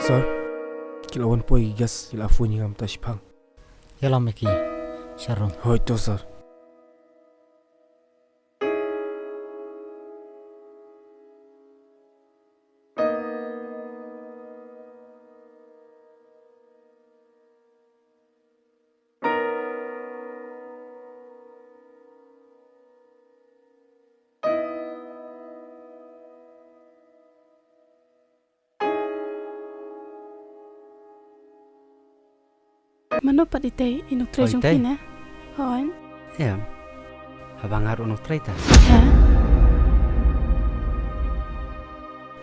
Sir, kilawan po igas ilafo niya ngam tashpang. Yalam meki, Sharon. Hoi to sir. Mano padite inuk trejung Padite? kina? Hoan? Ya, habang ngaruh nuk traita. Ha?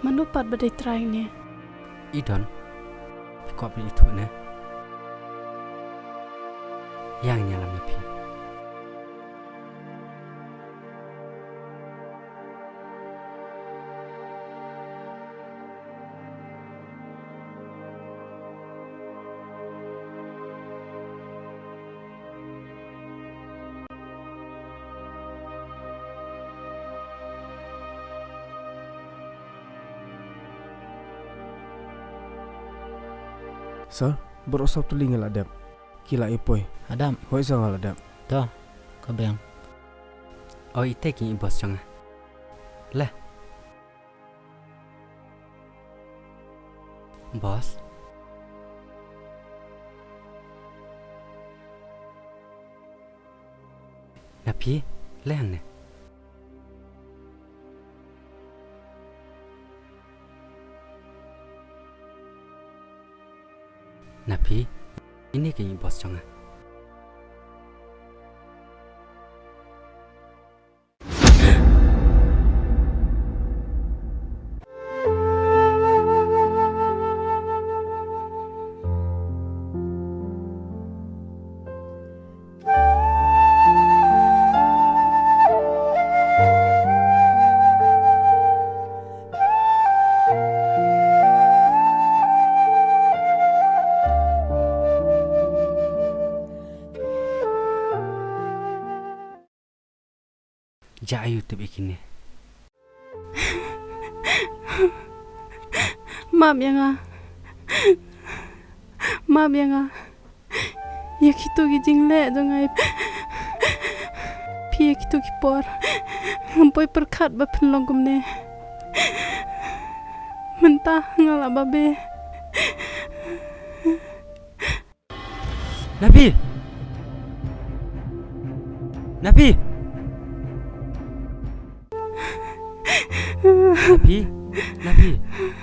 Mano pad badai trying ne? Idon, kau pergi itu ne? Yang nyalam mepi. Sir, berosap tuling ngeladap. Kila ipoi. Adam, Hoi sa ngeladap. dah, kau bayang. Oh, itu kini bos jangan. Leh, bos. Napi, leh ne. Napi, ini kini bos jangan. Jayu tu bikinnya. Mam yang ah. Mam yang ah. Ya kitu gijing le dong ai. Pi kitu kipor. Ngampoi perkat ba penlongkum ne. Mentah ngala babe. Napi, Napi.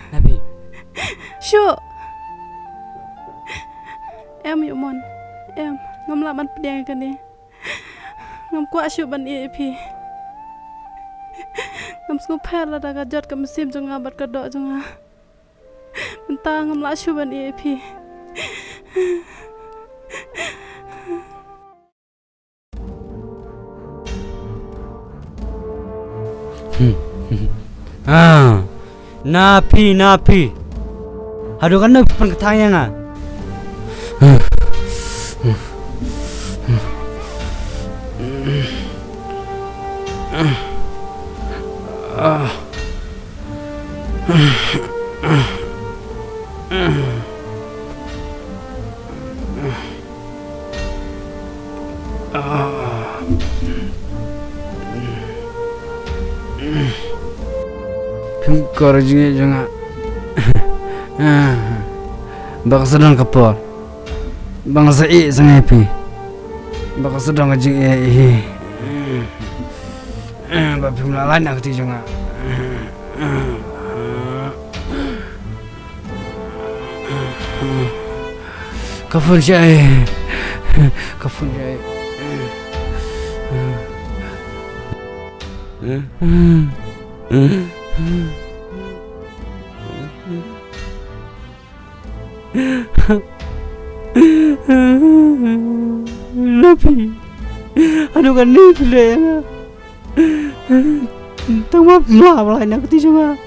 Napi. Syuk. Em yuk mon. Em ngam laban pedang kan ni. Ngam kuat syuk ban pi. Ngam sku pel la daga jot ka mesim jong abat ka dok jong. Mentah ngam la syuk ban pi. Napi. Aduh kan nak pengetahuan ah. Korjingnya jangan. Bangsa sedang kapal. Bangsa sangat happy. Bangsa sedang ngajing babi melalan nak tu jangan. Kafun jai. Napi, aduh kan ni pilih. Tengah malah nak tu juga.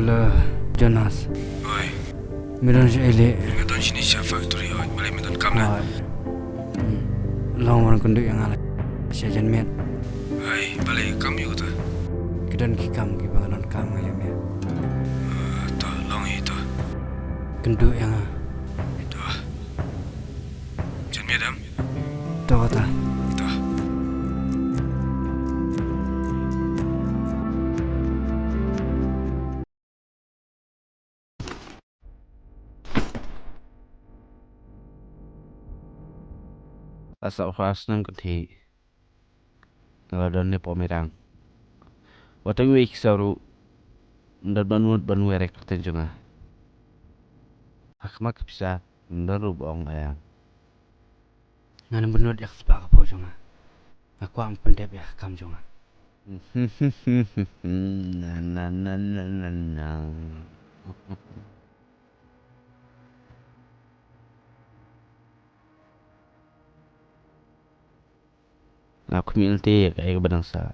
Halo, Jonas. Oi, Medan ele. medan sini chef factory oi, balik medan kam na. Long orang kunduk yang ala. Siajan met. Hai, balik kam yuk ta. Kedan kikam kibangan kam ayam ya. Ta long itu. Kunduk yang Itu. Jan medam. tahu tak? Itu. Asal khas nang kuti ngadon ni pomerang. Watang week saru ndar banu erek tenjunga. Akmak bisa ndaru bong ayang. Ngana benut yak sepak apa jonga. Aku am pendep ya kam jonga. Na. Aku milti kayak bangsa.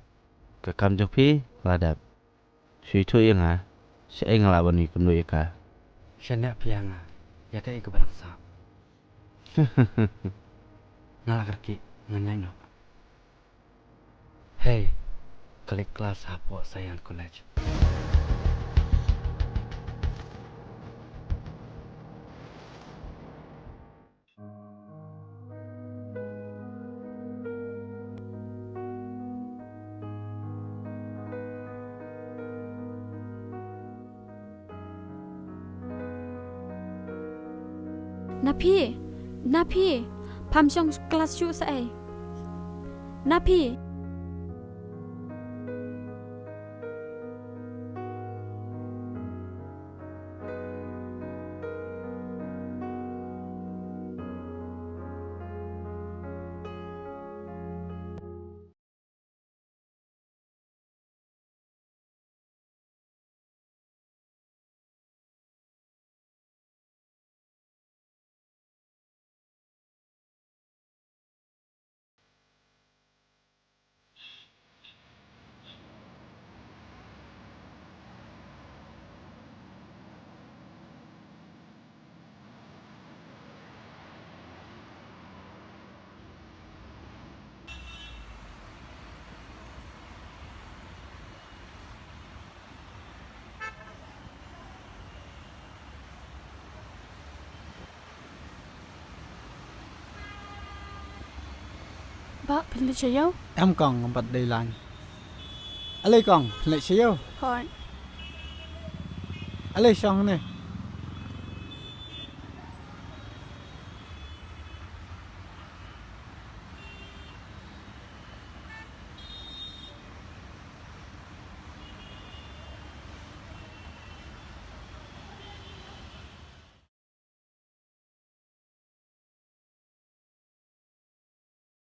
Ke kam jopi ladap. Sui tu yang ah. Saya ngelawan ikut lu ika. Sianek pianga. Ya kayak ke barang sa. Ngalah kaki nganyai no. Hey, klik kelas apa sayang college. Napi, pamsong kelas syuk saya. Napi. Bác pilih saya. Em còn một đầy lành. Ở đây còn lại xíu. Hỏi. Ở đây xong này.